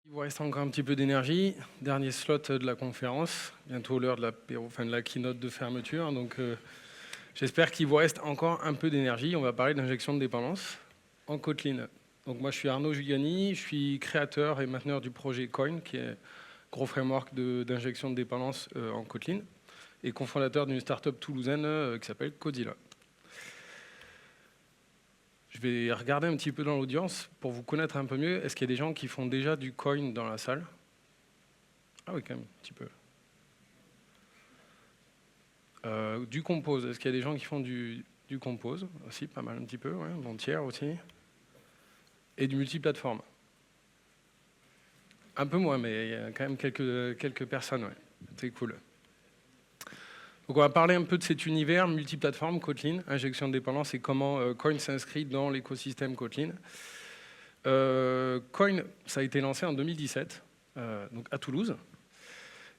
Il vous reste encore un petit peu d'énergie. Dernier slot de la conférence. Bientôt l'heure de la keynote de fermeture. Donc, j'espère qu'il vous reste encore un peu d'énergie. On va parler d'injection de dépendance en Kotlin. Donc, moi, je suis Arnaud Giuliani. Je suis créateur et mainteneur du projet Coin, qui est un gros framework d'injection de dépendance en Kotlin, et cofondateur d'une startup toulousaine qui s'appelle Codilla. Je vais regarder un petit peu dans l'audience pour vous connaître un peu mieux. Est-ce qu'il y a des gens qui font déjà du coin dans la salle? Ah oui, quand même, un petit peu. Du compose. Est-ce qu'il y a des gens qui font du compose? Aussi, pas mal un petit peu, ouais. Bon tiers aussi. Et du multiplateforme. Un peu moins, mais il y a quand même quelques personnes, ouais. C'est cool. Donc on va parler un peu de cet univers multiplateforme Kotlin, injection de dépendance et comment Coin s'inscrit dans l'écosystème Kotlin. Coin, ça a été lancé en 2017, donc à Toulouse.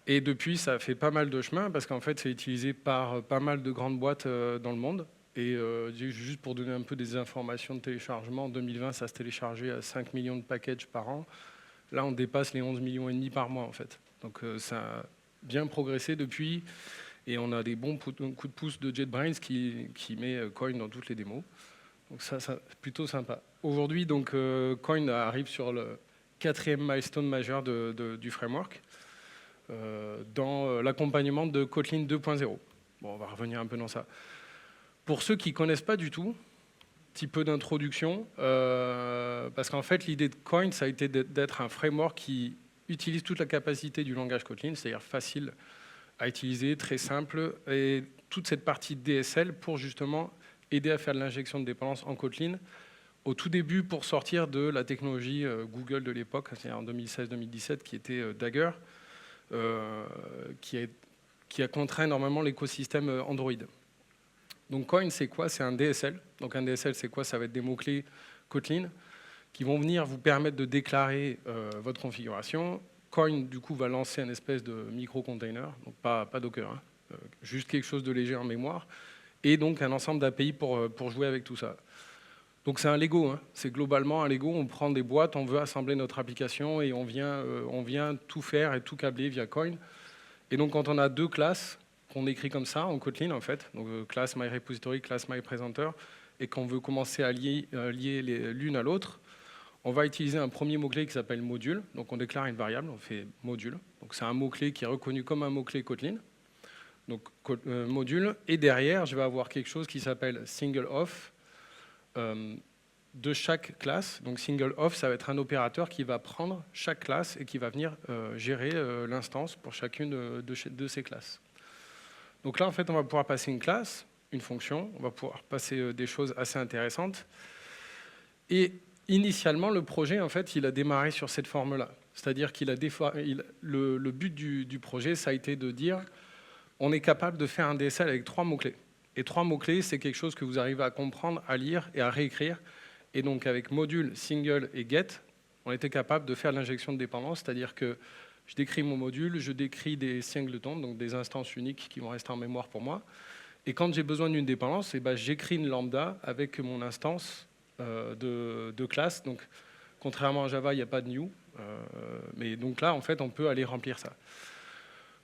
Et depuis, ça a fait pas mal de chemin parce qu'en fait, c'est utilisé par pas mal de grandes boîtes dans le monde. Et juste pour donner un peu des informations de téléchargement, en 2020, ça se téléchargeait à 5 millions de packages par an. Là, on dépasse les 11 millions et demi par mois, en fait. Donc ça a bien progressé depuis. Et on a des bons coups de pouce de JetBrains qui met Coin dans toutes les démos. Donc ça c'est plutôt sympa. Aujourd'hui, donc, Coin arrive sur le 4e milestone majeur du framework dans l'accompagnement de Kotlin 2.0. Bon, on va revenir un peu dans ça. Pour ceux qui ne connaissent pas du tout, petit peu d'introduction, parce qu'en fait, l'idée de Coin, ça a été d'être un framework qui utilise toute la capacité du langage Kotlin, c'est-à-dire facile à utiliser, très simple, et toute cette partie DSL pour justement aider à faire de l'injection de dépendance en Kotlin, au tout début pour sortir de la technologie Google de l'époque, c'est-à-dire en 2016-2017, qui était Dagger, qui a contraint énormément l'écosystème Android. Donc Coin, c'est quoi? C'est un DSL. Donc un DSL, c'est quoi? Ça va être des mots-clés Kotlin qui vont venir vous permettre de déclarer votre configuration. Coin, du coup, va lancer un espèce de micro-container, donc pas Docker, hein, juste quelque chose de léger en mémoire, et donc un ensemble d'API pour jouer avec tout ça. Donc c'est un Lego, hein. C'est globalement un Lego, on prend des boîtes, on veut assembler notre application et on vient tout faire et tout câbler via Coin. Et donc quand on a deux classes qu'on écrit comme ça en Kotlin, en fait, donc classe myRepository, classe myPresenter, et qu'on veut commencer à lier l'une à l'autre, on va utiliser un premier mot-clé qui s'appelle module. Donc on déclare une variable, on fait module. Donc c'est un mot-clé qui est reconnu comme un mot-clé Kotlin. Donc module. Et derrière, je vais avoir quelque chose qui s'appelle single off de chaque classe. Donc single off, ça va être un opérateur qui va prendre chaque classe et qui va venir gérer l'instance pour chacune de ces classes. Donc là, en fait, on va pouvoir passer une classe, une fonction. On va pouvoir passer des choses assez intéressantes. Et initialement, le projet, en fait, il a démarré sur cette forme-là. C'est-à-dire qu'il a le but du projet, ça a été de dire on est capable de faire un DSL avec 3 mots-clés. Et 3 mots-clés, c'est quelque chose que vous arrivez à comprendre, à lire et à réécrire. Et donc, avec module, single et get, on était capable de faire l'injection de dépendance, c'est-à-dire que je décris mon module, je décris des singletons, donc des instances uniques qui vont rester en mémoire pour moi. Et quand j'ai besoin d'une dépendance, j'écris une lambda avec mon instance de classe. Donc, contrairement à Java, il n'y a pas de new. Mais donc là, en fait, on peut aller remplir ça.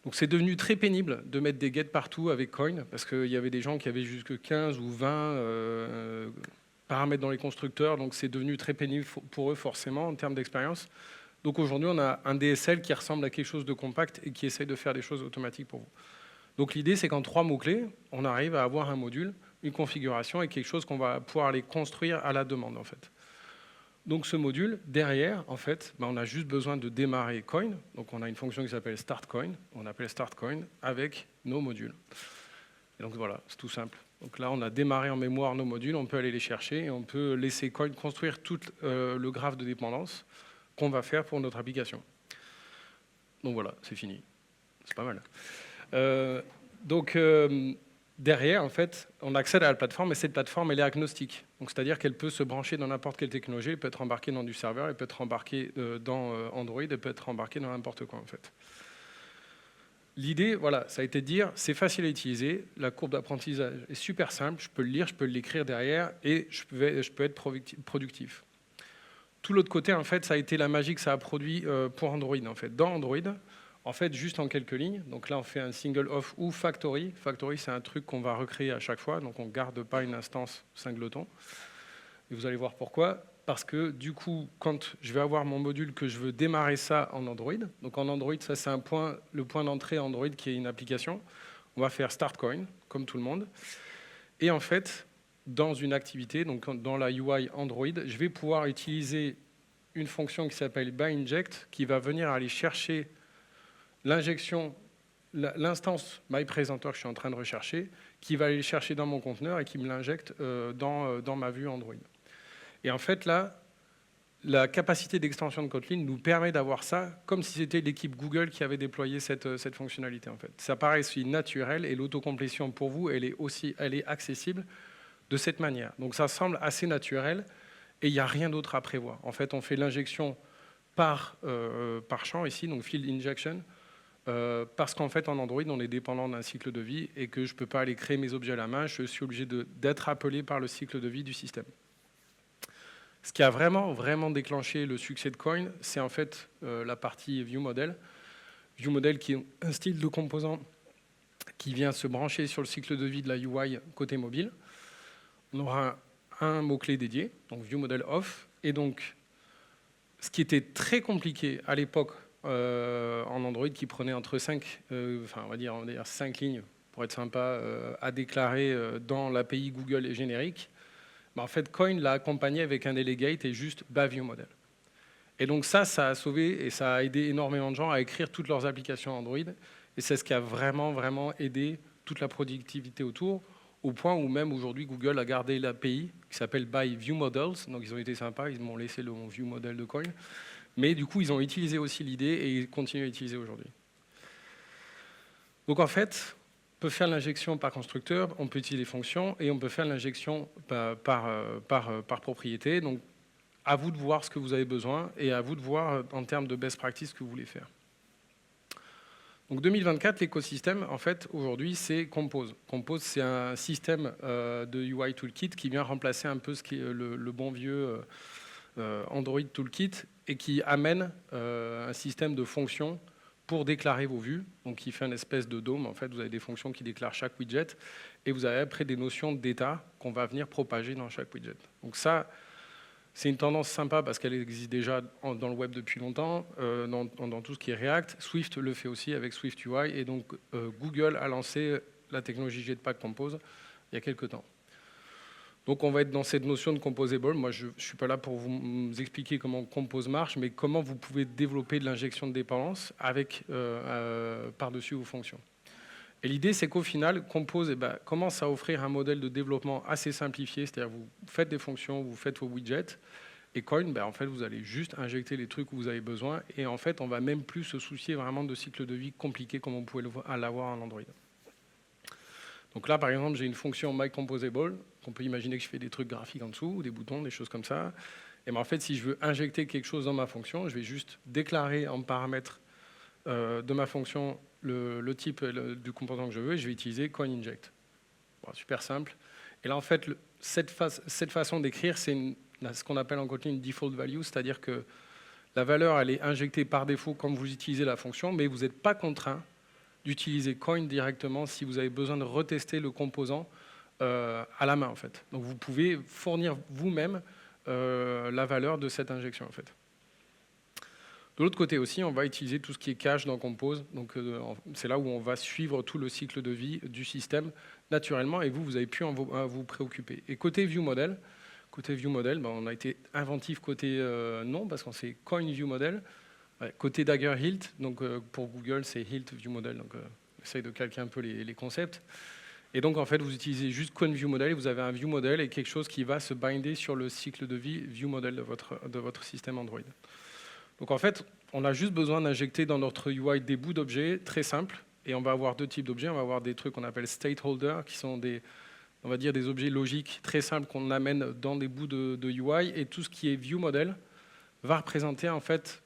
Donc, c'est devenu très pénible de mettre des get partout avec Coin, parce qu'il y avait des gens qui avaient jusque 15 ou 20 paramètres dans les constructeurs. Donc, c'est devenu très pénible pour eux, forcément, en termes d'expérience. Donc, aujourd'hui, on a un DSL qui ressemble à quelque chose de compact et qui essaye de faire des choses automatiques pour vous. Donc, l'idée, c'est qu'en 3 mots-clés, on arrive à avoir un module, une configuration et quelque chose qu'on va pouvoir aller construire à la demande, en fait. Donc ce module, derrière, en fait, on a juste besoin de démarrer Coin. Donc on a une fonction qui s'appelle startCoin. On appelle startCoin avec nos modules. Et donc voilà, c'est tout simple. Donc là, on a démarré en mémoire nos modules. On peut aller les chercher et on peut laisser Coin construire tout le graphe de dépendance qu'on va faire pour notre application. Donc voilà, c'est fini. C'est pas mal. Derrière, en fait, on accède à la plateforme, et cette plateforme, elle est agnostique. Donc, c'est-à-dire qu'elle peut se brancher dans n'importe quelle technologie, elle peut être embarquée dans du serveur, elle peut être embarquée dans Android, elle peut être embarquée dans n'importe quoi, en fait. L'idée, voilà, ça a été de dire, c'est facile à utiliser, la courbe d'apprentissage est super simple, je peux le lire, je peux l'écrire derrière, et je peux être productif. Tout l'autre côté, en fait, ça a été la magie que ça a produit pour Android. En fait. Dans Android, en fait, juste en quelques lignes, donc là, on fait un single off ou factory. Factory, c'est un truc qu'on va recréer à chaque fois, donc on ne garde pas une instance singleton. Et vous allez voir pourquoi. Parce que du coup, quand je vais avoir mon module que je veux démarrer ça en Android, donc en Android, ça c'est le point d'entrée Android qui est une application, on va faire start coin, comme tout le monde. Et en fait, dans une activité, donc dans la UI Android, je vais pouvoir utiliser une fonction qui s'appelle byInject, qui va venir aller chercher l'injection, l'instance MyPresenter que je suis en train de rechercher, qui va aller le chercher dans mon conteneur et qui me l'injecte dans ma vue Android. Et en fait, là, la capacité d'extension de Kotlin nous permet d'avoir ça comme si c'était l'équipe Google qui avait déployé cette fonctionnalité. En fait. Ça paraît aussi naturel et l'autocomplétion pour vous, elle est accessible de cette manière. Donc ça semble assez naturel et il n'y a rien d'autre à prévoir. En fait, on fait l'injection par champ ici, donc field injection, parce qu'en fait, en Android, on est dépendant d'un cycle de vie et que je ne peux pas aller créer mes objets à la main, je suis obligé d'être appelé par le cycle de vie du système. Ce qui a vraiment déclenché le succès de Coin, c'est en fait la partie ViewModel. ViewModel qui est un style de composant qui vient se brancher sur le cycle de vie de la UI côté mobile. On aura un mot-clé dédié, donc ViewModel off. Et donc, ce qui était très compliqué à l'époque en Android, qui prenait entre 5, on va dire 5 lignes, pour être sympa, à déclarer dans l'API Google et générique, en fait, Coin l'a accompagné avec un delegate et juste ViewModel. Et donc ça a sauvé et ça a aidé énormément de gens à écrire toutes leurs applications Android. Et c'est ce qui a vraiment aidé toute la productivité autour, au point où même aujourd'hui, Google a gardé l'API qui s'appelle ByViewModels. Donc ils ont été sympas, ils m'ont laissé le ViewModel de Coin. Mais du coup, ils ont utilisé aussi l'idée et ils continuent à l'utiliser aujourd'hui. Donc en fait, on peut faire l'injection par constructeur, on peut utiliser les fonctions et on peut faire l'injection par propriété. Donc, à vous de voir ce que vous avez besoin et à vous de voir en termes de best practice ce que vous voulez faire. Donc 2024, l'écosystème, en fait, aujourd'hui, c'est Compose. Compose, c'est un système de UI Toolkit qui vient remplacer un peu ce qui est le bon vieux Android Toolkit et qui amène un système de fonctions pour déclarer vos vues, donc qui fait une espèce de dôme. En fait, vous avez des fonctions qui déclarent chaque widget, et vous avez après des notions d'état qu'on va venir propager dans chaque widget. Donc ça, c'est une tendance sympa parce qu'elle existe déjà dans le web depuis longtemps, dans tout ce qui est React. Swift le fait aussi avec Swift UI, et donc Google a lancé la technologie Jetpack Compose il y a quelques temps. Donc on va être dans cette notion de composable. Moi, je ne suis pas là pour vous expliquer comment Compose marche, mais comment vous pouvez développer de l'injection de dépendance avec par-dessus vos fonctions. Et l'idée, c'est qu'au final, Compose commence à offrir un modèle de développement assez simplifié, c'est-à-dire vous faites des fonctions, vous faites vos widgets, et Coin, en fait, vous allez juste injecter les trucs où vous avez besoin, et en fait, on ne va même plus se soucier vraiment de cycle de vie compliqué comme on pouvait l'avoir en Android. Donc là, par exemple, j'ai une fonction myComposable, qu'on peut imaginer que je fais des trucs graphiques en dessous, des boutons, des choses comme ça. Et en fait, si je veux injecter quelque chose dans ma fonction, je vais juste déclarer en paramètre de ma fonction le type du composant que je veux, et je vais utiliser CoinInject. Bon, super simple. Et là, en fait, cette façon d'écrire, c'est ce qu'on appelle en Kotlin une default value, c'est-à-dire que la valeur, elle est injectée par défaut quand vous utilisez la fonction, mais vous n'êtes pas contraint d'utiliser Coin directement si vous avez besoin de retester le composant à la main, en fait. Donc vous pouvez fournir vous-même la valeur de cette injection, en fait. De l'autre côté aussi, on va utiliser tout ce qui est cache dans Compose. Donc c'est là où on va suivre tout le cycle de vie du système naturellement, et vous n'avez plus à vous préoccuper. Et côté ViewModel, on a été inventif côté non, parce qu'on sait Coin ViewModel. Côté Dagger Hilt, donc pour Google, c'est Hilt ViewModel, donc j'essaye de calquer un peu les concepts. Et donc en fait, vous utilisez juste Coin ViewModel, et vous avez un ViewModel et quelque chose qui va se binder sur le cycle de vie ViewModel de votre système Android. Donc en fait, on a juste besoin d'injecter dans notre UI des bouts d'objets très simples, et on va avoir deux types d'objets. On va avoir des trucs qu'on appelle stateholder, qui sont on va dire des objets logiques très simples qu'on amène dans des bouts de UI, et tout ce qui est ViewModel va représenter en fait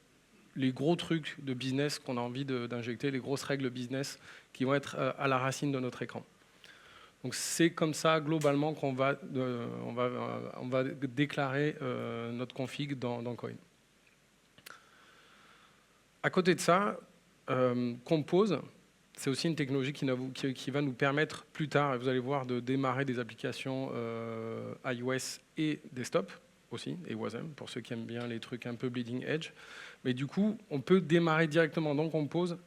les gros trucs de business qu'on a envie d'injecter, les grosses règles business qui vont être à la racine de notre écran. Donc c'est comme ça, globalement, qu'on va, on va déclarer notre config dans Coin. À côté de ça, Compose, c'est aussi une technologie qui va nous permettre plus tard, et vous allez voir, de démarrer des applications iOS et desktop aussi, et Wasm, pour ceux qui aiment bien les trucs un peu bleeding edge. Mais du coup, on peut démarrer directement dans Compose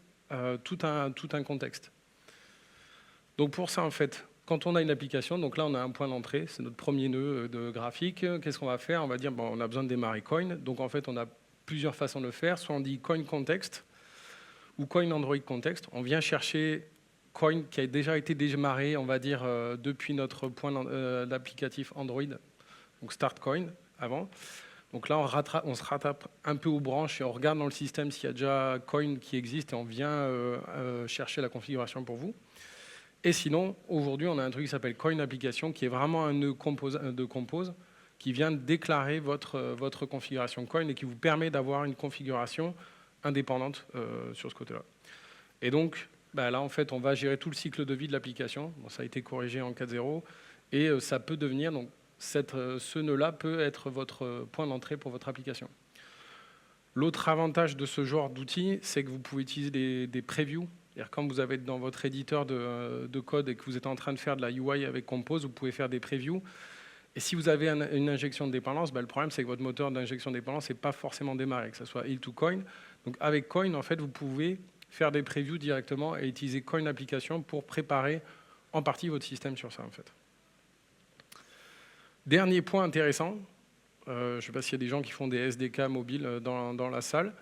tout un contexte. Donc pour ça, en fait, quand on a une application, donc là on a un point d'entrée, c'est notre premier nœud de graphique. Qu'est-ce qu'on va faire? On va dire, bon, on a besoin de démarrer Coin. Donc en fait, on a plusieurs façons de le faire. Soit on dit Coin Context ou Coin Android Context. On vient chercher Coin qui a déjà été démarré, on va dire, depuis notre point d'applicatif Android, donc Start Coin avant. Donc là, on se rattrape un peu aux branches et on regarde dans le système s'il y a déjà Coin qui existe et on vient chercher la configuration pour vous. Et sinon, aujourd'hui, on a un truc qui s'appelle Coin Application, qui est vraiment un nœud de Compose, qui vient déclarer votre configuration Coin et qui vous permet d'avoir une configuration indépendante sur ce côté-là. Et donc, bah là, en fait, on va gérer tout le cycle de vie de l'application. Bon, ça a été corrigé en 4.0. Et ça peut devenir, donc, ce nœud-là peut être votre point d'entrée pour votre application. L'autre avantage de ce genre d'outils, c'est que vous pouvez utiliser des previews. Quand vous avez dans votre éditeur de code et que vous êtes en train de faire de la UI avec Compose, vous pouvez faire des previews. Et si vous avez une injection de dépendance, bah, le problème, c'est que votre moteur d'injection de dépendance n'est pas forcément démarré, que ce soit Heal to Coin. Donc avec Coin, en fait, vous pouvez faire des previews directement et utiliser Coin Application pour préparer en partie votre système sur ça, en fait. Dernier point intéressant, je ne sais pas s'il y a des gens qui font des SDK mobiles dans la salle.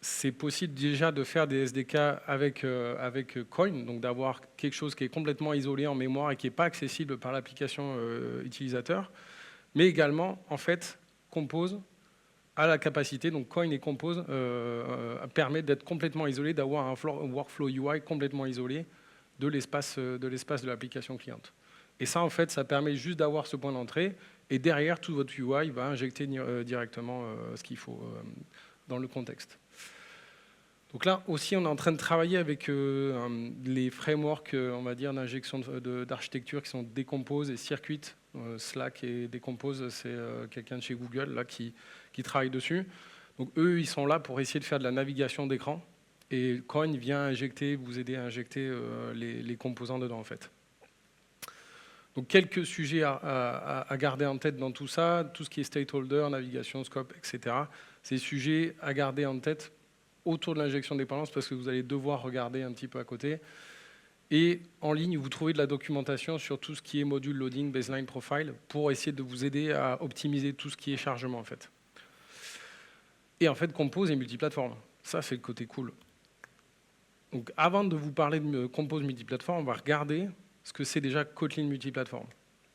C'est possible déjà de faire des SDK avec Coin, donc d'avoir quelque chose qui est complètement isolé en mémoire et qui n'est pas accessible par l'application utilisateur. Mais également, en fait, Compose a la capacité, donc Coin et Compose permettent d'être complètement isolés, d'avoir un workflow UI complètement isolé de l'espace de l'application cliente. Et ça, en fait, ça permet juste d'avoir ce point d'entrée. Et derrière, tout votre UI va injecter directement ce qu'il faut dans le contexte. Donc là aussi, on est en train de travailler avec les frameworks, on va dire, d'injection d'architecture qui sont Decompose et Circuit. Slack et Decompose, c'est quelqu'un de chez Google là, qui travaille dessus. Donc eux, ils sont là pour essayer de faire de la navigation d'écran. Et Coin vient vous aider à injecter les composants dedans, en fait. Donc quelques sujets à garder en tête dans tout ça, tout ce qui est stakeholder, navigation, scope, etc. C'est des sujets à garder en tête autour de l'injection de dépendance parce que vous allez devoir regarder un petit peu à côté. Et en ligne, vous trouvez de la documentation sur tout ce qui est module loading, baseline profile, pour essayer de vous aider à optimiser tout ce qui est chargement, en fait. Et en fait, Compose est multiplateforme. Ça, c'est le côté cool. Donc avant de vous parler de Compose multiplateforme, on va regarder ce que c'est déjà Kotlin multiplateforme.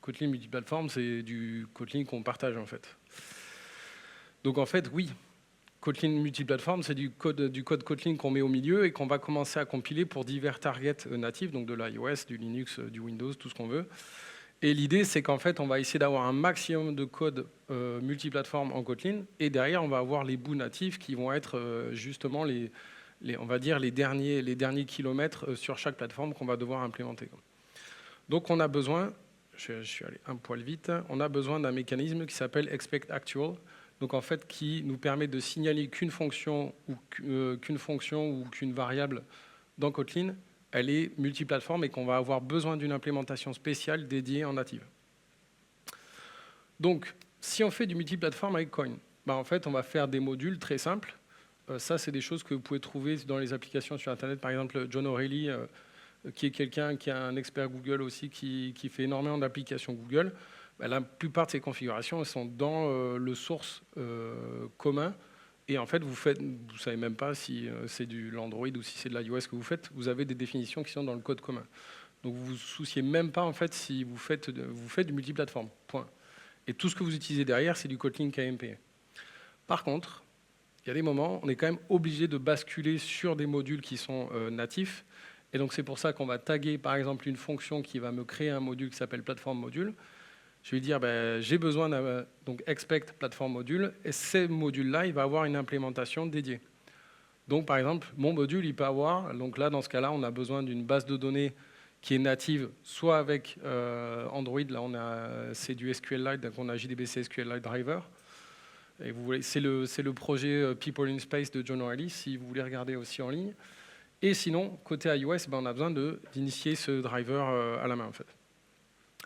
Kotlin multiplateforme, c'est du Kotlin qu'on partage, en fait. Donc en fait, oui, Kotlin multiplateforme, c'est du code Kotlin qu'on met au milieu et qu'on va commencer à compiler pour divers targets natifs, donc de l'iOS, du Linux, du Windows, tout ce qu'on veut. Et l'idée, c'est qu'en fait, on va essayer d'avoir un maximum de code multiplateforme en Kotlin, et derrière, on va avoir les bouts natifs qui vont être justement on va dire les derniers kilomètres sur chaque plateforme qu'on va devoir implémenter. Donc on a besoin, je suis allé un poil vite, on a besoin d'un mécanisme qui s'appelle expect actual, donc en fait qui nous permet de signaler qu'une fonction ou qu'une variable dans Kotlin, elle est multiplateforme et qu'on va avoir besoin d'une implémentation spéciale dédiée en native. Donc si on fait du multiplateforme avec Coin, bah en fait on va faire des modules très simples. Ça c'est des choses que vous pouvez trouver dans les applications sur Internet, par exemple John O'Reilly, qui est quelqu'un qui est un expert Google aussi, qui fait énormément d'applications Google. La plupart de ces configurations elles sont dans le source commun. Et en fait, vous ne savez même pas si c'est de l'Android ou si c'est de l'iOS que vous faites. Vous avez des définitions qui sont dans le code commun. Donc vous ne vous souciez même pas en fait si vous faites du multiplateforme. Point. Et tout ce que vous utilisez derrière, c'est du Kotlin KMP. Par contre, il y a des moments, on est quand même obligé de basculer sur des modules qui sont natifs. Et donc c'est pour ça qu'on va taguer par exemple une fonction qui va me créer un module qui s'appelle platform module. Je vais dire j'ai besoin d'un expect platform module et ce module-là, il va avoir une implémentation dédiée. Donc par exemple, mon module, il peut avoir, donc là dans ce cas-là, on a besoin d'une base de données qui est native, soit avec Android, là c'est du SQLite, donc on a JDBC SQLite Driver. Et c'est le projet People in Space de John O'Reilly, si vous voulez regarder aussi en ligne. Et sinon, côté iOS, on a besoin d'initier ce driver à la main, en fait.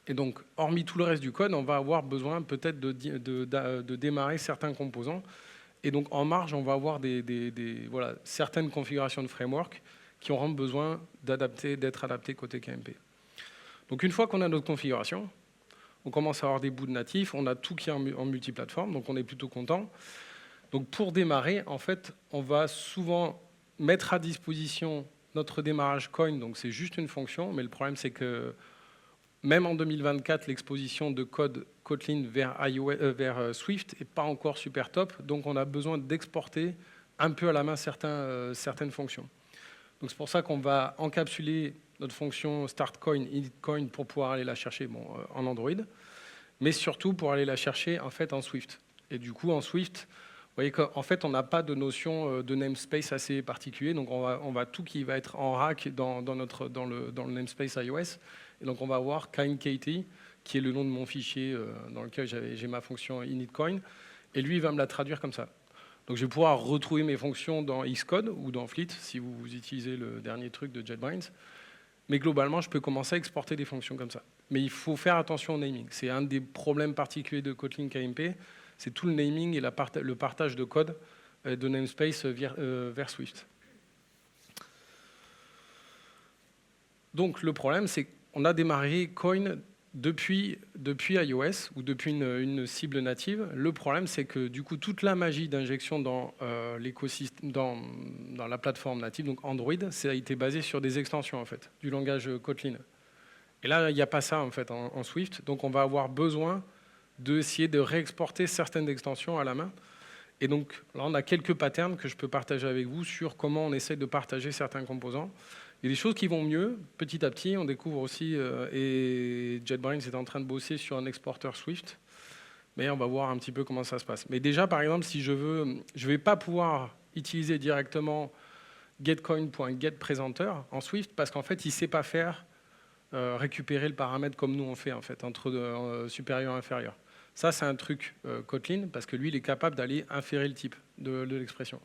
Et donc, hormis tout le reste du code, on va avoir besoin peut-être de démarrer certains composants. Et donc, en marge, on va avoir voilà, certaines configurations de framework qui auront besoin d'être adaptées côté KMP. Donc, une fois qu'on a notre configuration, on commence à avoir des bouts de natifs, on a tout qui est en multiplateforme, donc on est plutôt content. Donc, pour démarrer, en fait, on va souvent mettre à disposition notre démarrage Coin, donc c'est juste une fonction, mais le problème, c'est que même en 2024, l'exposition de code Kotlin vers Swift n'est pas encore super top, donc on a besoin d'exporter un peu à la main certaines fonctions. Donc c'est pour ça qu'on va encapsuler notre fonction startCoin, initCoin pour pouvoir aller la chercher en Android, mais surtout pour aller la chercher en fait en Swift. Et du coup, en Swift, vous voyez qu'en fait, on n'a pas de notion de namespace assez particulier, donc on va tout qui va être en rack dans le namespace iOS. Et donc, on va avoir kindKT, qui est le nom de mon fichier dans lequel j'ai ma fonction initCoin. Et lui, il va me la traduire comme ça. Donc, je vais pouvoir retrouver mes fonctions dans Xcode ou dans Fleet, si vous utilisez le dernier truc de JetBrains. Mais globalement, je peux commencer à exporter des fonctions comme ça. Mais il faut faire attention au naming. C'est un des problèmes particuliers de Kotlin KMP. C'est tout le naming et le partage de code de namespace vers Swift. Donc, le problème, c'est on a démarré Coin depuis iOS ou depuis une cible native. Le problème, c'est que du coup, toute la magie d'injection dans l'écosystème, dans la plateforme native, donc Android, ça a été basé sur des extensions en fait, du langage Kotlin. Et là, il n'y a pas ça en fait en Swift. Donc, on va avoir besoin d'essayer de réexporter certaines extensions à la main. Et donc, là, on a quelques patterns que je peux partager avec vous sur comment on essaie de partager certains composants. Il y a des choses qui vont mieux, petit à petit. On découvre aussi, et JetBrains est en train de bosser sur un exporteur Swift. Mais on va voir un petit peu comment ça se passe. Mais déjà, par exemple, si je vais pas pouvoir utiliser directement getCoin.getPresenter en Swift parce qu'en fait, il ne sait pas faire récupérer le paramètre comme nous on fait, en fait, entre supérieur et inférieur. Ça, c'est un truc Kotlin, parce que lui, il est capable d'aller inférer le type de l'expression.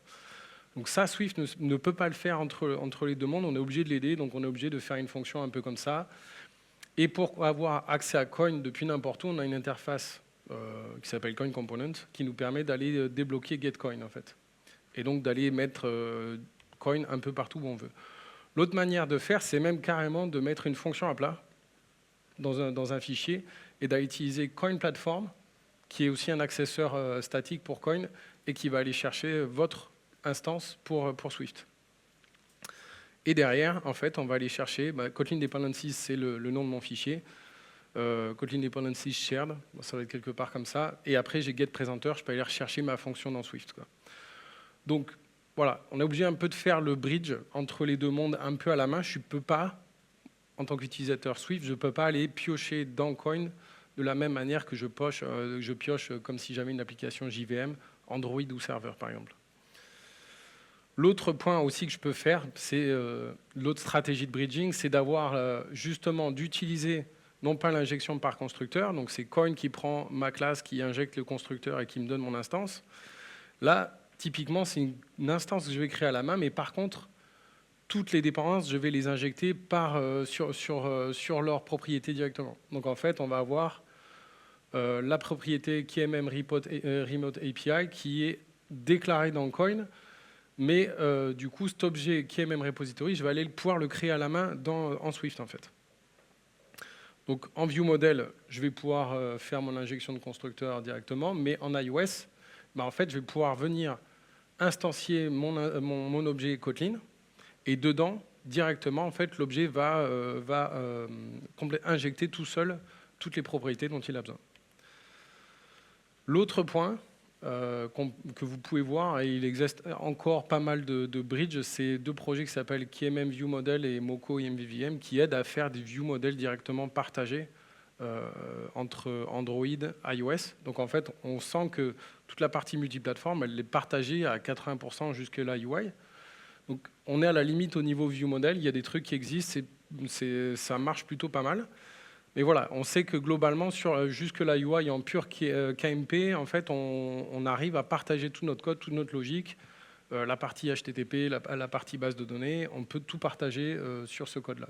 Donc ça, Swift ne peut pas le faire entre les deux mondes. On est obligé de l'aider, donc on est obligé de faire une fonction un peu comme ça. Et pour avoir accès à Coin depuis n'importe où, on a une interface qui s'appelle Coin Component, qui nous permet d'aller débloquer getCoin, en fait. Et donc d'aller mettre Coin un peu partout où on veut. L'autre manière de faire, c'est même carrément de mettre une fonction à plat dans un fichier et d'aller utiliser Coin Platform, qui est aussi un accesseur statique pour Coin et qui va aller chercher votre instance pour Swift. Et derrière, en fait, on va aller chercher Kotlin Dependencies, c'est le nom de mon fichier. Kotlin Dependencies Shared, ça va être quelque part comme ça. Et après, j'ai getPresenter, je peux aller rechercher ma fonction dans Swift, quoi. Donc, voilà, on est obligé un peu de faire le bridge entre les deux mondes un peu à la main. Je ne peux pas, en tant qu'utilisateur Swift, je ne peux pas aller piocher dans Coin de la même manière que je pioche comme si j'avais une application JVM, Android ou serveur, par exemple. L'autre point aussi que je peux faire, c'est l'autre stratégie de bridging, c'est d'avoir justement d'utiliser non pas l'injection par constructeur, donc c'est Coin qui prend ma classe, qui injecte le constructeur et qui me donne mon instance. Là, typiquement, c'est une instance que je vais créer à la main, mais par contre, toutes les dépendances, je vais les injecter sur leur propriété directement. Donc en fait, on va avoir la propriété KMM Remote API qui est déclarée dans Coin, mais du coup, cet objet KMM Repository, je vais aller pouvoir le créer à la main en Swift en fait. Donc en ViewModel, je vais pouvoir faire mon injection de constructeur directement, mais en iOS, en fait, je vais pouvoir venir instancier mon objet Kotlin, et dedans, directement, en fait, l'objet va injecter tout seul toutes les propriétés dont il a besoin. L'autre point que vous pouvez voir, et il existe encore pas mal de bridges, c'est deux projets qui s'appellent KMM ViewModel et Moco MVVM, qui aident à faire des ViewModels directement partagés entre Android et iOS. Donc en fait, on sent que toute la partie multiplateforme, elle est partagée à 80% jusque la UI. Donc on est à la limite au niveau ViewModel. Il y a des trucs qui existent. ça marche plutôt pas mal. Mais voilà, on sait que globalement, jusque la UI en pur KMP, en fait, on arrive à partager tout notre code, toute notre logique, la partie HTTP, la partie base de données, on peut tout partager sur ce code-là.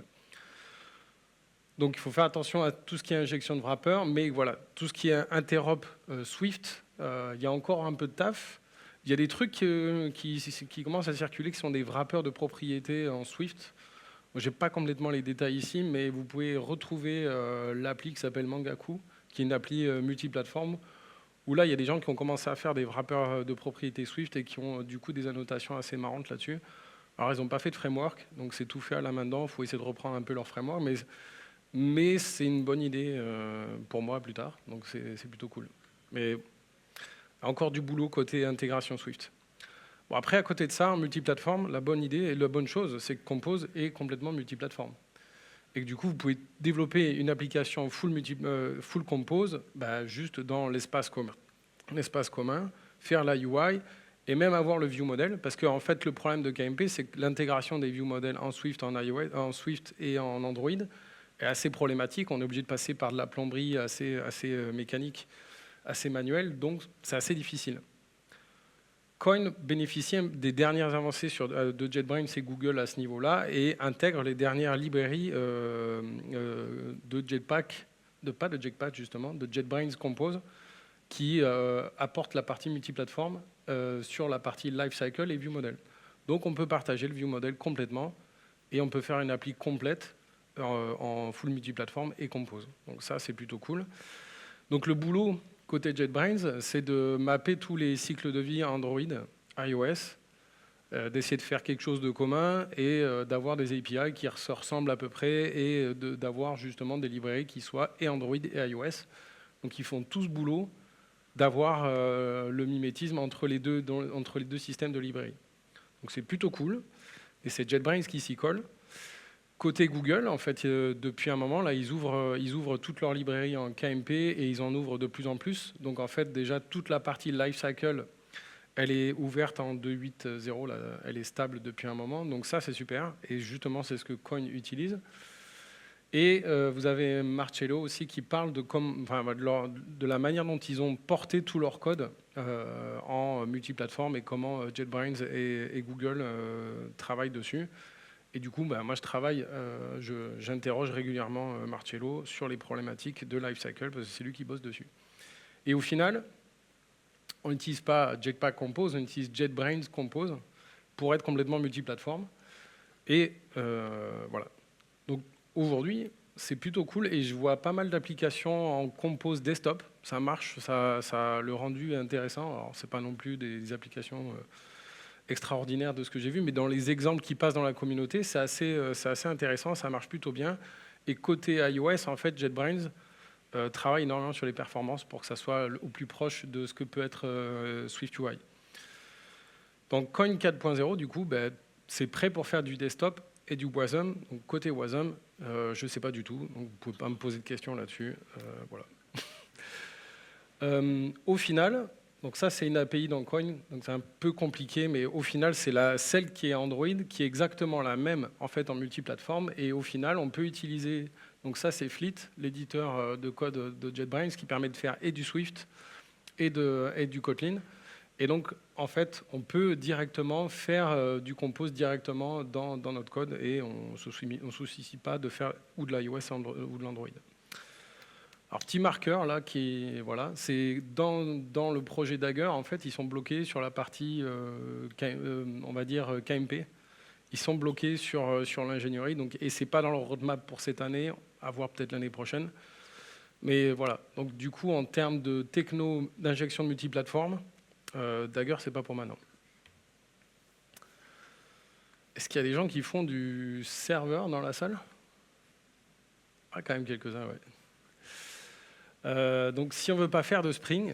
Donc il faut faire attention à tout ce qui est injection de wrapper, mais voilà, tout ce qui est interop Swift, il y a encore un peu de taf. Il y a des trucs qui commencent à circuler qui sont des wrappers de propriété en Swift. Je n'ai pas complètement les détails ici, mais vous pouvez retrouver l'appli qui s'appelle Mangaku, qui est une appli multiplateforme, où là, il y a des gens qui ont commencé à faire des wrappers de propriété Swift et qui ont du coup des annotations assez marrantes là-dessus. Alors, ils n'ont pas fait de framework, donc c'est tout fait à la main dedans. Il faut essayer de reprendre un peu leur framework, mais c'est une bonne idée pour moi plus tard, donc c'est plutôt cool. Mais encore du boulot côté intégration Swift. Bon, après, à côté de ça, en multiplateforme, la bonne idée et la bonne chose, c'est que Compose est complètement multiplateforme. Et que du coup, vous pouvez développer une application full Compose juste dans l'espace commun, faire la UI et même avoir le view model. Parce qu'en fait, le problème de KMP, c'est que l'intégration des view models en Swift, en Swift et en Android est assez problématique. On est obligé de passer par de la plomberie assez mécanique, assez manuelle, donc c'est assez difficile. Coin bénéficie des dernières avancées de JetBrains et Google à ce niveau-là et intègre les dernières librairies de Jetpack, pas de Jetpack justement, de JetBrains Compose, qui apportent la partie multiplateforme sur la partie lifecycle et ViewModel. Donc on peut partager le ViewModel complètement et on peut faire une appli complète en full multiplateforme et Compose. Donc ça, c'est plutôt cool. Donc le boulot côté JetBrains, c'est de mapper tous les cycles de vie Android, iOS, d'essayer de faire quelque chose de commun et d'avoir des API qui se ressemblent à peu près et d'avoir justement des librairies qui soient et Android et iOS. Donc ils font tout ce boulot d'avoir le mimétisme entre les deux systèmes de librairies. Donc c'est plutôt cool et c'est JetBrains qui s'y colle. Côté Google, en fait, depuis un moment, là, ils ouvrent toute leur librairie en KMP et ils en ouvrent de plus en plus. Donc, en fait, déjà, toute la partie lifecycle, elle est ouverte en 2.8.0, là, elle est stable depuis un moment. Donc, ça, c'est super. Et justement, c'est ce que Coin utilise. Et vous avez Marcello aussi qui parle de la manière dont ils ont porté tout leur code en multiplateforme et comment JetBrains et Google travaillent dessus. Et du coup, moi, j'interroge régulièrement Marcello sur les problématiques de lifecycle, parce que c'est lui qui bosse dessus. Et au final, on n'utilise pas Jetpack Compose, on utilise JetBrains Compose pour être complètement multiplateforme. Et voilà. Donc aujourd'hui, c'est plutôt cool et je vois pas mal d'applications en Compose desktop. Ça marche, le rendu est intéressant. Alors, c'est pas non plus des applications extraordinaire de ce que j'ai vu, mais dans les exemples qui passent dans la communauté, c'est assez intéressant, ça marche plutôt bien. Et côté iOS, en fait, JetBrains travaille énormément sur les performances pour que ça soit au plus proche de ce que peut être SwiftUI. Donc Coin 4.0, du coup, c'est prêt pour faire du desktop et du WASM. Donc côté WASM, je ne sais pas du tout, donc vous ne pouvez pas me poser de questions là-dessus. Voilà. Au final, donc ça, c'est une API dans Coin, donc c'est un peu compliqué, mais au final, c'est celle qui est Android, qui est exactement la même en fait en multiplateforme, et au final, on peut utiliser, donc ça, c'est Fleet, l'éditeur de code de JetBrains, qui permet de faire et du Swift et du Kotlin, et donc, en fait, on peut directement faire du Compose directement dans notre code, et on ne se soucie pas de faire ou de l'iOS ou de l'Android. Alors, petit marqueur, là, c'est dans le projet Dagger, en fait, ils sont bloqués sur la partie, on va dire, KMP. Ils sont bloqués sur l'ingénierie, et ce n'est pas dans leur roadmap pour cette année, à voir peut-être l'année prochaine. Mais voilà, donc du coup, en termes de techno d'injection de multiplateforme, Dagger, ce n'est pas pour maintenant. Est-ce qu'il y a des gens qui font du serveur dans la salle? Ah, quand même quelques-uns, ouais. Donc, si on ne veut pas faire de Spring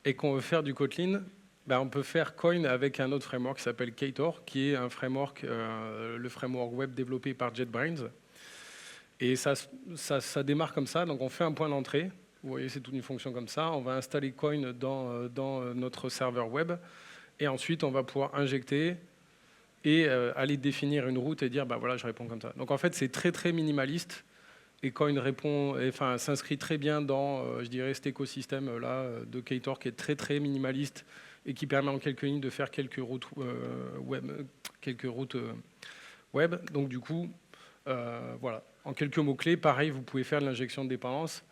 et qu'on veut faire du Kotlin, on peut faire Coin avec un autre framework qui s'appelle Ktor, qui est un framework, le framework web développé par JetBrains. Et ça démarre comme ça. Donc, on fait un point d'entrée. Vous voyez, c'est toute une fonction comme ça. On va installer Coin dans notre serveur web. Et ensuite, on va pouvoir injecter et aller définir une route et dire, bah voilà, je réponds comme ça. Donc en fait, c'est très, très minimaliste. Et Coin s'inscrit très bien dans, je dirais, cet écosystème-là de Ktor qui est très, très minimaliste et qui permet en quelques lignes de faire quelques routes web. Donc du coup, voilà. En quelques mots-clés, pareil, vous pouvez faire de l'injection de dépendance.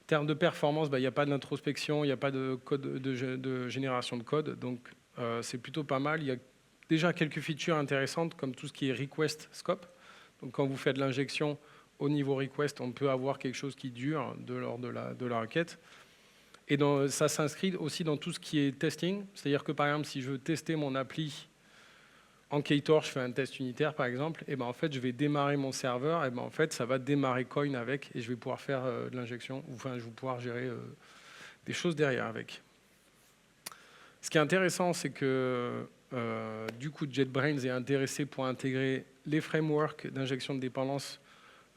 En termes de performance, il n'y a pas d'introspection, il n'y a pas de code de génération de code. Donc c'est plutôt pas mal. Il y a déjà quelques features intéressantes comme tout ce qui est request scope. Donc quand vous faites de l'injection au niveau request, on peut avoir quelque chose qui dure de l'ordre de la requête. Et ça s'inscrit aussi dans tout ce qui est testing. C'est-à-dire que par exemple, si je veux tester mon appli en Ktor, je fais un test unitaire par exemple, et ben en fait, je vais démarrer mon serveur, et ben en fait, ça va démarrer Coin avec, et je vais pouvoir faire de l'injection, enfin, je vais pouvoir gérer des choses derrière avec. Ce qui est intéressant, c'est que du coup, JetBrains est intéressé pour intégrer les frameworks d'injection de dépendance,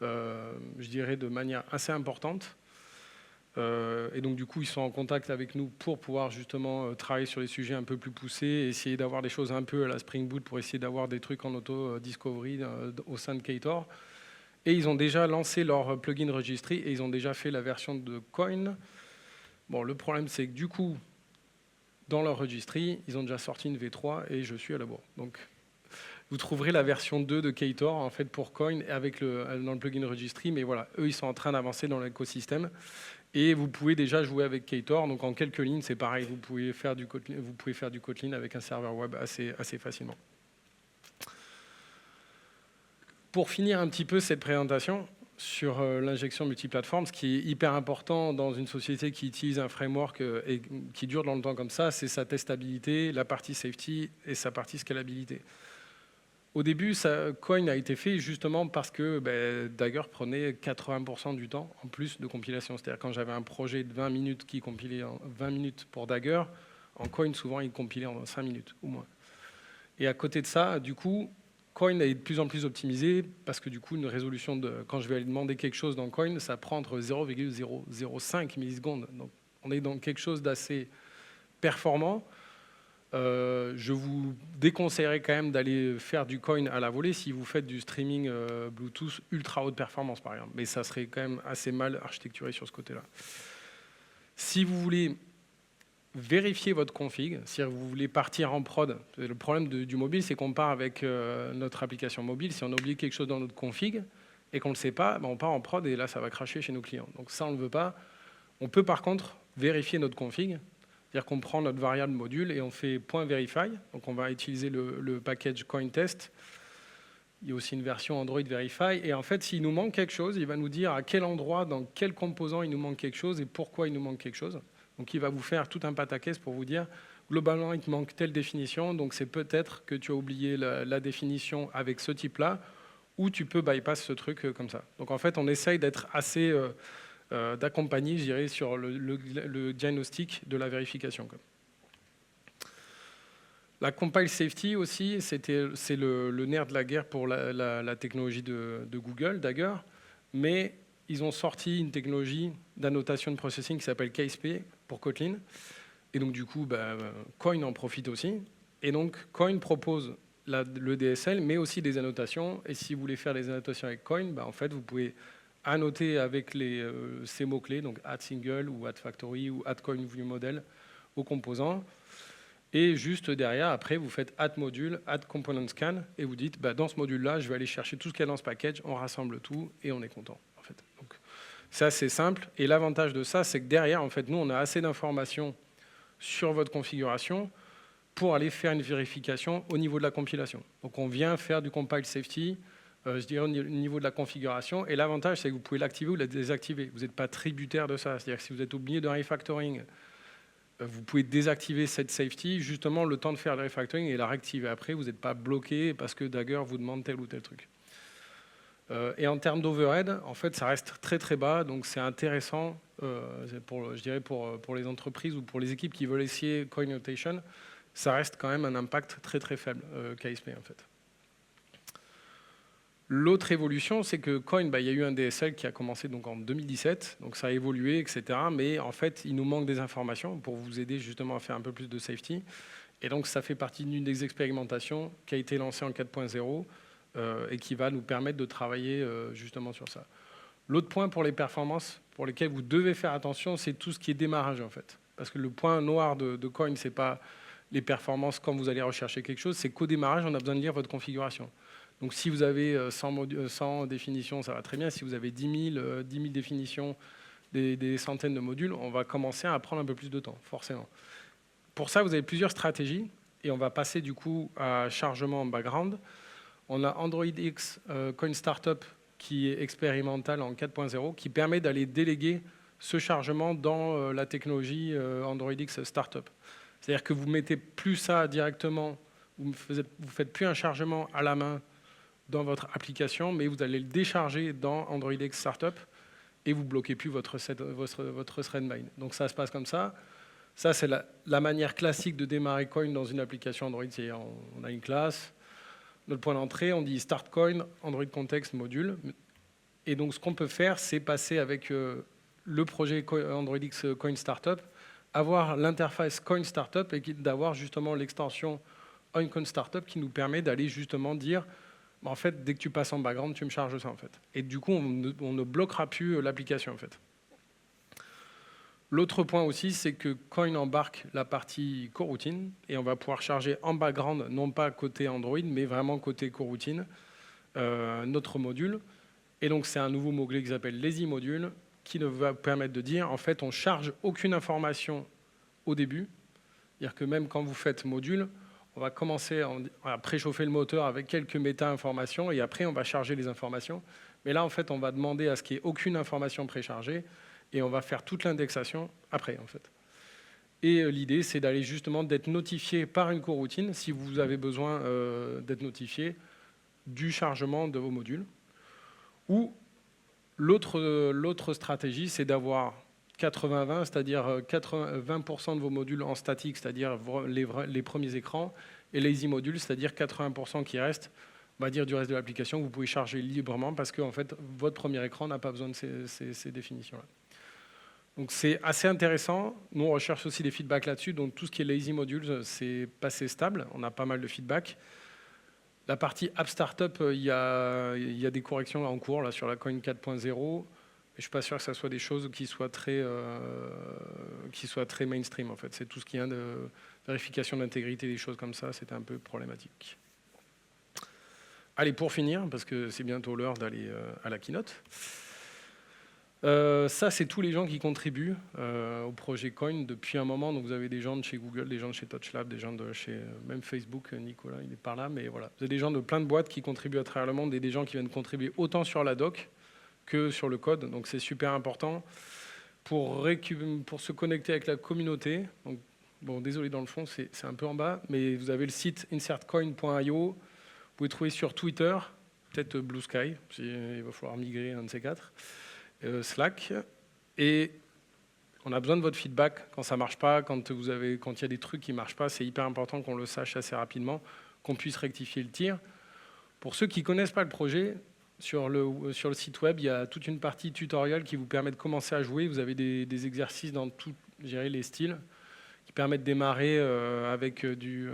je dirais, de manière assez importante. Et donc, du coup, ils sont en contact avec nous pour pouvoir justement travailler sur les sujets un peu plus poussés et essayer d'avoir des choses un peu à la Spring Boot pour essayer d'avoir des trucs en auto-discovery au sein de Ktor. Et ils ont déjà lancé leur plugin registry et ils ont déjà fait la version de Coin. Bon, le problème, c'est que du coup, dans leur registry, ils ont déjà sorti une V3 et je suis à la bourre. Donc, vous trouverez la version 2 de Ktor en fait, pour Coin avec dans le plugin registry. Mais voilà, eux, ils sont en train d'avancer dans l'écosystème. Et vous pouvez déjà jouer avec Ktor. Donc en quelques lignes, c'est pareil. Vous pouvez faire du Kotlin avec un serveur web assez facilement. Pour finir un petit peu cette présentation sur l'injection multiplateforme, ce qui est hyper important dans une société qui utilise un framework et qui dure dans le temps comme ça, c'est sa testabilité, la partie safety et sa partie scalabilité. Au début, Coin a été fait justement parce que Dagger prenait 80% du temps en plus de compilation. C'est-à-dire quand j'avais un projet de 20 minutes qui compilait en 20 minutes pour Dagger, en Coin, souvent, il compilait en 5 minutes ou moins. Et à côté de ça, du coup, Coin est de plus en plus optimisé parce que du coup, une résolution quand je vais aller demander quelque chose dans Coin, ça prend entre 0,005 millisecondes. Donc, on est dans quelque chose d'assez performant. Je vous déconseillerais quand même d'aller faire du Coin à la volée si vous faites du streaming Bluetooth ultra haute performance, par exemple. Mais ça serait quand même assez mal architecturé sur ce côté-là. Si vous voulez vérifier votre config, c'est-à-dire que vous voulez partir en prod, le problème du mobile, c'est qu'on part avec notre application mobile. Si on oublie quelque chose dans notre config et qu'on ne le sait pas, on part en prod et là, ça va cracher chez nos clients. Donc ça, on ne le veut pas. On peut par contre vérifier notre config. C'est-à-dire qu'on prend notre variable module et on fait .verify. Donc on va utiliser le package CoinTest. Il y a aussi une version Android Verify. Et en fait, s'il nous manque quelque chose, il va nous dire à quel endroit, dans quel composant il nous manque quelque chose et pourquoi il nous manque quelque chose. Donc il va vous faire tout un pataquès pour vous dire, globalement, il te manque telle définition. Donc c'est peut-être que tu as oublié la définition avec ce type-là, ou tu peux bypass ce truc comme ça. Donc en fait, on essaye d'être assez... d'accompagner, je dirais, sur le diagnostic de la vérification. La compile safety aussi, c'est le nerf de la guerre pour la technologie de Google, Dagger, mais ils ont sorti une technologie d'annotation de processing qui s'appelle KSP pour Kotlin, et donc du coup, Coin en profite aussi, et donc Coin propose le DSL, mais aussi des annotations, et si vous voulez faire des annotations avec Coin, en fait, vous pouvez annoter avec ces mots-clés, donc add single ou add factory ou add coin view model aux composants. Et juste derrière, après, vous faites add module, add component scan, et vous dites, dans ce module-là, je vais aller chercher tout ce qu'il y a dans ce package, on rassemble tout, et on est content. En fait. Donc, c'est assez simple. Et l'avantage de ça, c'est que derrière, en fait, nous, on a assez d'informations sur votre configuration pour aller faire une vérification au niveau de la compilation. Donc, on vient faire du compile safety, je dirais au niveau de la configuration. Et l'avantage, c'est que vous pouvez l'activer ou la désactiver. Vous n'êtes pas tributaire de ça. C'est-à-dire que si vous êtes oublié de refactoring, vous pouvez désactiver cette safety, justement le temps de faire le refactoring et la réactiver après. Vous n'êtes pas bloqué parce que Dagger vous demande tel ou tel truc. Et en termes d'overhead, en fait, ça reste très très bas. Donc c'est intéressant, je dirais pour les entreprises ou pour les équipes qui veulent essayer Coin Notation. Ça reste quand même un impact très très faible, KSP en fait. L'autre évolution, c'est que Coin, il y a eu un DSL qui a commencé donc en 2017, donc ça a évolué, etc. Mais en fait, il nous manque des informations pour vous aider justement à faire un peu plus de safety. Et donc, ça fait partie d'une des expérimentations qui a été lancée en 4.0 et qui va nous permettre de travailler justement sur ça. L'autre point pour les performances, pour lesquelles vous devez faire attention, c'est tout ce qui est démarrage, en fait. Parce que le point noir de Coin, ce n'est pas les performances quand vous allez rechercher quelque chose, c'est qu'au démarrage, on a besoin de lire votre configuration. Donc, si vous avez 100 définitions, ça va très bien. Si vous avez 10 000 définitions, des centaines de modules, on va commencer à prendre un peu plus de temps, forcément. Pour ça, vous avez plusieurs stratégies. Et on va passer du coup à chargement en background. On a Android X Coin Startup qui est expérimental en 4.0, qui permet d'aller déléguer ce chargement dans la technologie Android X Startup. C'est-à-dire que vous ne mettez plus ça directement, vous ne faites plus un chargement à la main dans votre application, mais vous allez le décharger dans Android X Startup et vous ne bloquez plus votre thread mine. Donc ça se passe comme ça. Ça, c'est la manière classique de démarrer Coin dans une application Android. C'est-à-dire on a une classe, notre point d'entrée, on dit Start Coin, Android Context Module. Et donc ce qu'on peut faire, c'est passer avec le projet Android X Coin Startup, avoir l'interface Coin Startup et d'avoir justement l'extension OnCoin Startup qui nous permet d'aller justement dire en fait, dès que tu passes en background, tu me charges ça en fait. Et du coup, on ne bloquera plus l'application en fait. L'autre point aussi, c'est que Coin embarque la partie coroutine et on va pouvoir charger en background, non pas côté Android, mais vraiment côté coroutine, notre module. Et donc, c'est un nouveau mot-clé qui s'appelle Lazy Module qui nous va permettre de dire, en fait, on ne charge aucune information au début. C'est-à-dire que même quand vous faites module, on va commencer à préchauffer le moteur avec quelques méta-informations et après, on va charger les informations. Mais là, en fait, on va demander à ce qu'il n'y ait aucune information préchargée et on va faire toute l'indexation après, en fait. Et l'idée, c'est d'aller justement d'être notifié par une coroutine, si vous avez besoin d'être notifié du chargement de vos modules. Ou l'autre stratégie, c'est d'avoir 80-20, c'est-à-dire 20% de vos modules en statique, c'est-à-dire les premiers écrans, et lazy module, c'est-à-dire 80% qui restent, on va dire du reste de l'application, que vous pouvez charger librement parce que en fait, votre premier écran n'a pas besoin de ces définitions-là. Donc c'est assez intéressant. Nous, on recherche aussi des feedbacks là-dessus. Donc tout ce qui est lazy modules, c'est passé stable. On a pas mal de feedback. La partie App Startup, il y a des corrections en cours là, sur la Coin 4.0. Je ne suis pas sûr que ce soit des choses qui soient très mainstream. En fait. C'est tout ce qui est de vérification d'intégrité, des choses comme ça. C'était un peu problématique. Allez, pour finir, parce que c'est bientôt l'heure d'aller à la keynote. Ça, c'est tous les gens qui contribuent au projet Coin depuis un moment. Donc, vous avez des gens de chez Google, des gens de chez TouchLab, des gens de chez même Facebook. Nicolas, il est par là, mais voilà. Vous avez des gens de plein de boîtes qui contribuent à travers le monde et des gens qui viennent contribuer autant sur la doc que sur le code. Donc, c'est super important pour se connecter avec la communauté. Donc, bon, désolé, dans le fond, c'est un peu en bas, mais vous avez le site insertcoin.io. Vous pouvez trouver sur Twitter, peut-être Blue Sky, il va falloir migrer un de ces quatre. Slack, et on a besoin de votre feedback quand ça ne marche pas, quand il y a des trucs qui ne marchent pas, c'est hyper important qu'on le sache assez rapidement, qu'on puisse rectifier le tir. Pour ceux qui ne connaissent pas le projet, sur le site web, il y a toute une partie tutoriel qui vous permet de commencer à jouer. Vous avez des exercices dans tous les styles qui permettent de démarrer avec du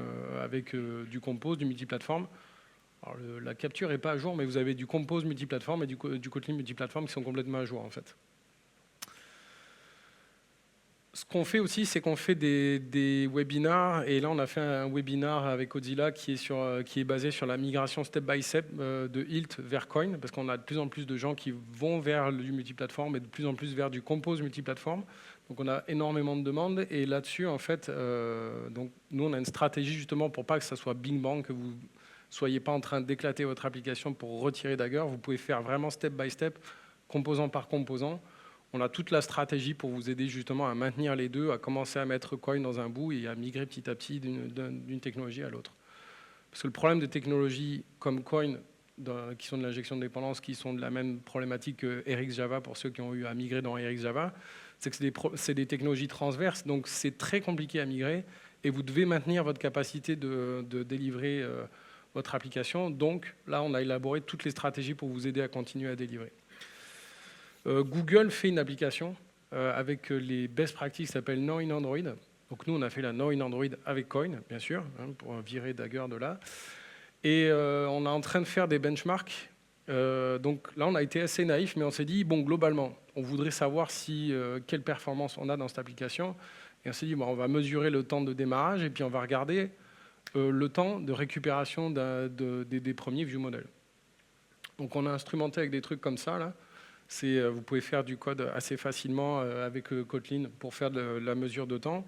Compose, du multiplateforme. Alors, la capture n'est pas à jour, mais vous avez du Compose multiplateforme et du Kotlin multiplateforme qui sont complètement à jour, en fait. Ce qu'on fait aussi, c'est qu'on fait des webinars. Et là, on a fait un webinar avec Odzilla qui est basé sur la migration step-by-step de Hilt vers Coin, parce qu'on a de plus en plus de gens qui vont vers du multiplateforme et de plus en plus vers du Compose multiplateforme. Donc, on a énormément de demandes. Et là-dessus, en fait, donc, nous, on a une stratégie justement pour pas que ça soit bing bang, que vous soyez pas en train d'éclater votre application pour retirer Dagger. Vous pouvez faire vraiment step by step, composant par composant. On a toute la stratégie pour vous aider justement à maintenir les deux, à commencer à mettre Coin dans un bout et à migrer petit à petit d'une technologie à l'autre. Parce que le problème des technologies comme Coin, qui sont de l'injection de dépendance, qui sont de la même problématique que RxJava pour ceux qui ont eu à migrer dans RxJava, c'est que c'est des technologies transverses, donc c'est très compliqué à migrer et vous devez maintenir votre capacité de délivrer votre application. Donc là, on a élaboré toutes les stratégies pour vous aider à continuer à délivrer. Google fait une application avec les best practices qui s'appelle Now in Android. Donc nous, on a fait la No in Android avec Coin, bien sûr, hein, pour virer Dagger de là. Et on est en train de faire des benchmarks. Donc là, on a été assez naïf, mais on s'est dit, bon, globalement, on voudrait savoir quelle performance on a dans cette application. Et on s'est dit, bon, on va mesurer le temps de démarrage et puis on va regarder le temps de récupération des premiers view models. Donc on a instrumenté avec des trucs comme ça, là. Vous pouvez faire du code assez facilement avec Kotlin pour faire de la mesure de temps.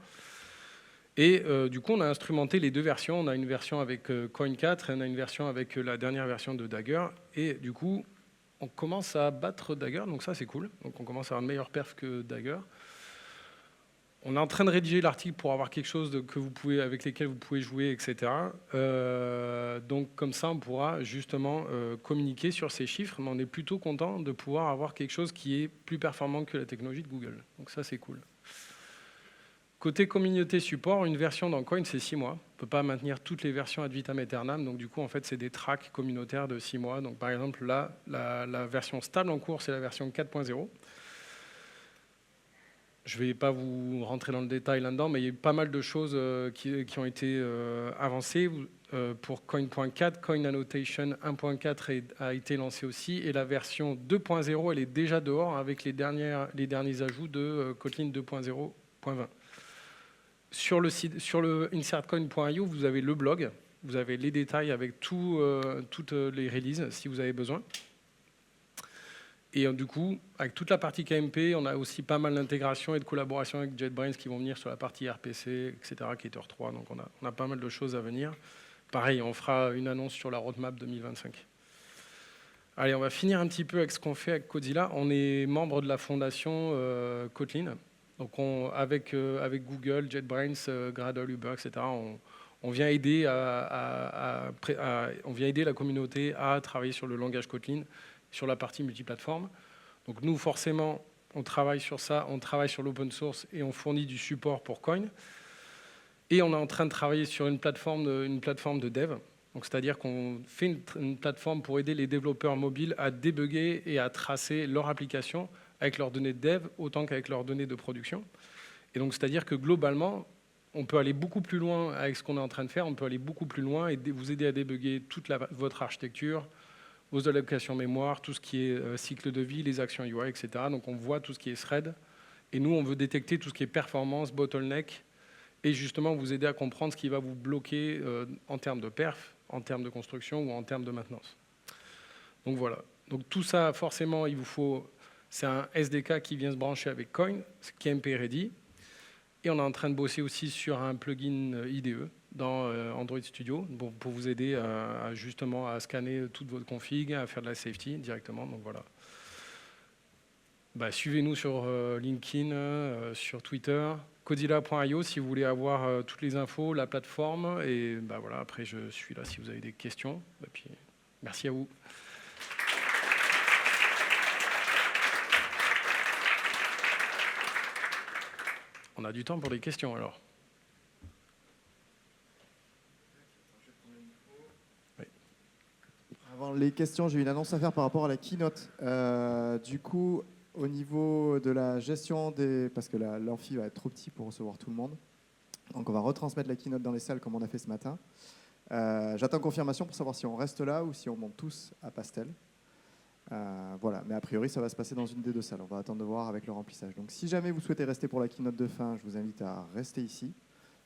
Et du coup, on a instrumenté les deux versions. On a une version avec Coin 4 et on a une version avec la dernière version de Dagger. Et du coup, on commence à battre Dagger, donc ça, c'est cool. Donc on commence à avoir une meilleure perf que Dagger. On est en train de rédiger l'article pour avoir quelque chose avec lesquels vous pouvez jouer, etc. Donc comme ça, on pourra justement communiquer sur ces chiffres, mais on est plutôt content de pouvoir avoir quelque chose qui est plus performant que la technologie de Google. Donc ça, c'est cool. Côté communauté support, une version dans Coin, c'est 6 mois. On ne peut pas maintenir toutes les versions ad vitam aeternam. Donc du coup, en fait, c'est des tracks communautaires de 6 mois. Donc par exemple, là, la version stable en cours, c'est la version 4.0. Je ne vais pas vous rentrer dans le détail là-dedans, mais il y a eu pas mal de choses qui ont été avancées. Pour Coin.4, Coin Annotation 1.4 a été lancé aussi. Et la version 2.0, elle est déjà dehors avec les derniers ajouts de Kotlin 2.0.20. Sur le insertcoin.io, vous avez le blog. Vous avez les détails avec toutes les releases si vous avez besoin. Et du coup, avec toute la partie KMP, on a aussi pas mal d'intégration et de collaboration avec JetBrains qui vont venir sur la partie RPC, etc., Cater 3. Donc on a pas mal de choses à venir. Pareil, on fera une annonce sur la roadmap 2025. Allez, on va finir un petit peu avec ce qu'on fait avec Codzilla. On est membre de la fondation Kotlin. Donc avec Google, JetBrains, Gradle, Uber, etc., on vient aider on vient aider la communauté à travailler sur le langage Kotlin, sur la partie multiplateforme. Donc nous, forcément, on travaille sur ça, on travaille sur l'open source et on fournit du support pour Coin. Et on est en train de travailler sur une plateforme de dev. Donc c'est-à-dire qu'on fait une plateforme pour aider les développeurs mobiles à débugger et à tracer leur application avec leurs données de dev autant qu'avec leurs données de production. Et donc c'est-à-dire que globalement, on peut aller beaucoup plus loin avec ce qu'on est en train de faire. On peut aller beaucoup plus loin et vous aider à débugger toute votre architecture, vos allocations mémoire, tout ce qui est cycle de vie, les actions UI, etc. Donc on voit tout ce qui est thread. Et nous, on veut détecter tout ce qui est performance, bottleneck, et justement vous aider à comprendre ce qui va vous bloquer en termes de perf, en termes de construction ou en termes de maintenance. Donc voilà. Donc tout ça, forcément, il vous faut... C'est un SDK qui vient se brancher avec Coin, KMP Ready. Et on est en train de bosser aussi sur un plugin IDE dans Android Studio pour vous aider justement à scanner toute votre config, à faire de la safety directement. Donc voilà. Suivez-nous sur LinkedIn, sur Twitter, Codzilla.io si vous voulez avoir toutes les infos, la plateforme. Et voilà, après, je suis là si vous avez des questions. Et puis, merci à vous. On a du temps pour les questions alors. Oui. Avant les questions, j'ai une annonce à faire par rapport à la keynote. Du coup, au niveau de la gestion parce que l'amphi va être trop petit pour recevoir tout le monde. Donc on va retransmettre la keynote dans les salles comme on a fait ce matin. J'attends confirmation pour savoir si on reste là ou si on monte tous à Pastel. Voilà, mais a priori ça va se passer dans une des deux salles. On va attendre de voir avec le remplissage. Donc si jamais vous souhaitez rester pour la keynote de fin, je vous invite à rester ici.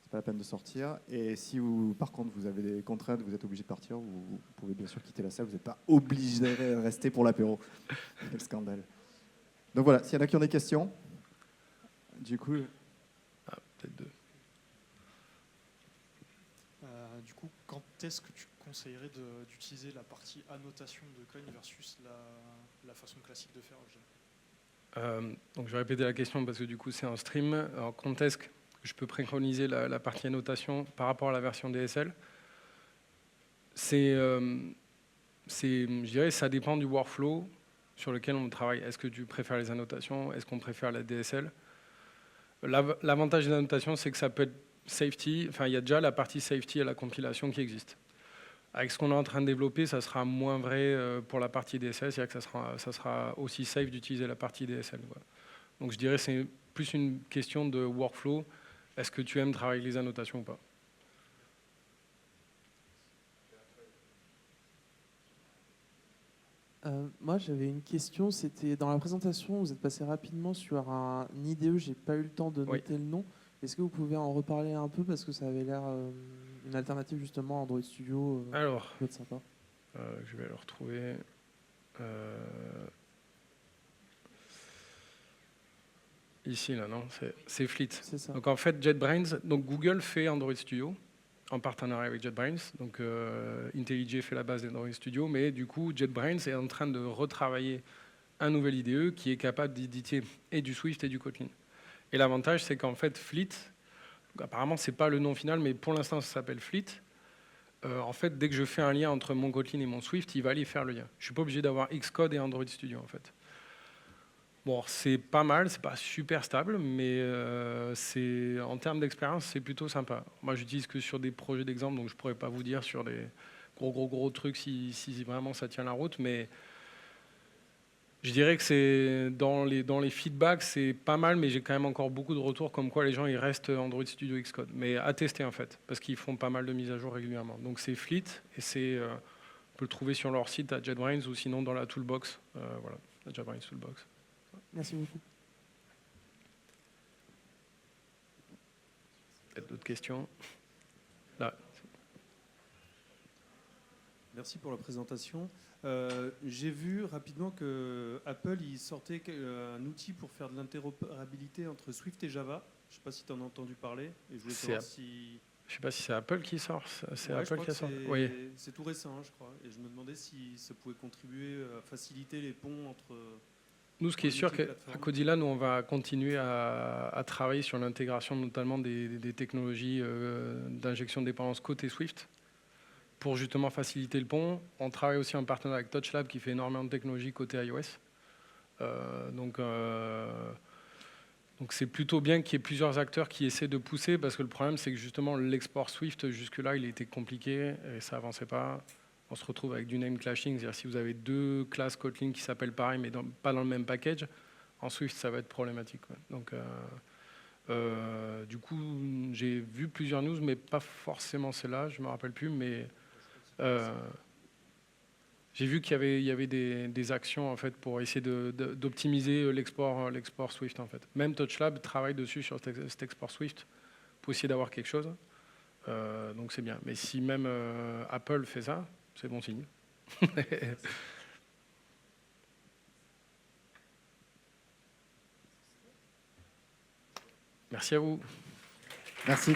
C'est pas la peine de sortir. Et si par contre vous avez des contraintes, vous êtes obligé de partir, vous pouvez bien sûr quitter la salle. Vous n'êtes pas obligé de rester pour l'apéro. Quel scandale. Donc voilà, s'il y en a qui ont des questions, du coup... peut-être deux. Du coup, quand est-ce que tu conseillerais d'utiliser la partie annotation de Coin versus la façon classique de faire Donc je vais répéter la question parce que du coup c'est un stream. Alors quand est-ce que je peux préconiser la partie annotation par rapport à la version DSL? Je dirais, ça dépend du workflow sur lequel on travaille. Est-ce que tu préfères les annotations? Est-ce qu'on préfère la DSL? L'avantage des annotations, c'est que ça peut être safety. Enfin, il y a déjà la partie safety à la compilation qui existe. Avec ce qu'on est en train de développer, ça sera moins vrai pour la partie DSL, c'est-à-dire que ça sera aussi safe d'utiliser la partie DSL. Quoi. Donc je dirais que c'est plus une question de workflow Est-ce que tu aimes travailler les annotations ou pas? Moi, j'avais une question. C'était dans la présentation, vous êtes passé rapidement sur un IDE. J'ai pas eu le temps de noter le nom. Est-ce que vous pouvez en reparler un peu parce que ça avait l'air une alternative justement à Android Studio. Alors, peut être sympa. Je vais le retrouver. Ici, là, non, c'est Fleet. C'est ça. Donc en fait, JetBrains, donc Google fait Android Studio en partenariat avec JetBrains. Donc IntelliJ fait la base d'Android Studio, mais du coup, JetBrains est en train de retravailler un nouvel IDE qui est capable d'éditer et du Swift et du Kotlin. Et l'avantage, c'est qu'en fait, Fleet, apparemment, c'est pas le nom final, mais pour l'instant, ça s'appelle Fleet. En fait, dès que je fais un lien entre mon Kotlin et mon Swift, il va aller faire le lien. Je suis pas obligé d'avoir Xcode et Android Studio, en fait. Bon, c'est pas mal, c'est pas super stable, mais en termes d'expérience, c'est plutôt sympa. Moi, j'utilise que sur des projets d'exemple, donc je pourrais pas vous dire sur des gros trucs si vraiment ça tient la route, mais je dirais que c'est dans les feedbacks, c'est pas mal, mais j'ai quand même encore beaucoup de retours comme quoi les gens ils restent Android Studio Xcode, mais à tester en fait, parce qu'ils font pas mal de mises à jour régulièrement. Donc c'est Fleet et on peut le trouver sur leur site à JetBrains ou sinon dans la toolbox, voilà, la JetBrains toolbox. Merci beaucoup. Peut-être d'autres questions? Là. Merci pour la présentation. J'ai vu rapidement que Apple il sortait un outil pour faire de l'interopérabilité entre Swift et Java. Je ne sais pas si tu en as entendu parler. Et je voulais savoir si... Je ne sais pas si c'est Apple qui sort. C'est ouais, Apple qui a sorti. Oui. C'est tout récent, hein, je crois. Et je me demandais si ça pouvait contribuer à faciliter les ponts entre... Nous, ce qui est sûr, qu'à Codilla, nous, on va continuer à travailler sur l'intégration notamment des technologies d'injection de dépendance côté Swift pour justement faciliter le pont. On travaille aussi en partenariat avec TouchLab qui fait énormément de technologies côté iOS. Donc c'est plutôt bien qu'il y ait plusieurs acteurs qui essaient de pousser parce que le problème, c'est que justement, l'export Swift, jusque-là, il était compliqué et ça avançait pas. On se retrouve avec du name clashing, c'est-à-dire si vous avez deux classes Kotlin qui s'appellent pareil mais pas dans le même package, en Swift ça va être problématique. Ouais. Donc du coup j'ai vu plusieurs news mais pas forcément celle-là, je me rappelle plus, mais j'ai vu qu'il y avait des actions en fait pour essayer d'optimiser l'export Swift en fait. Même TouchLab travaille dessus sur cet export Swift pour essayer d'avoir quelque chose. Donc c'est bien. Mais si même Apple fait ça, c'est bon signe. Merci à vous. Merci.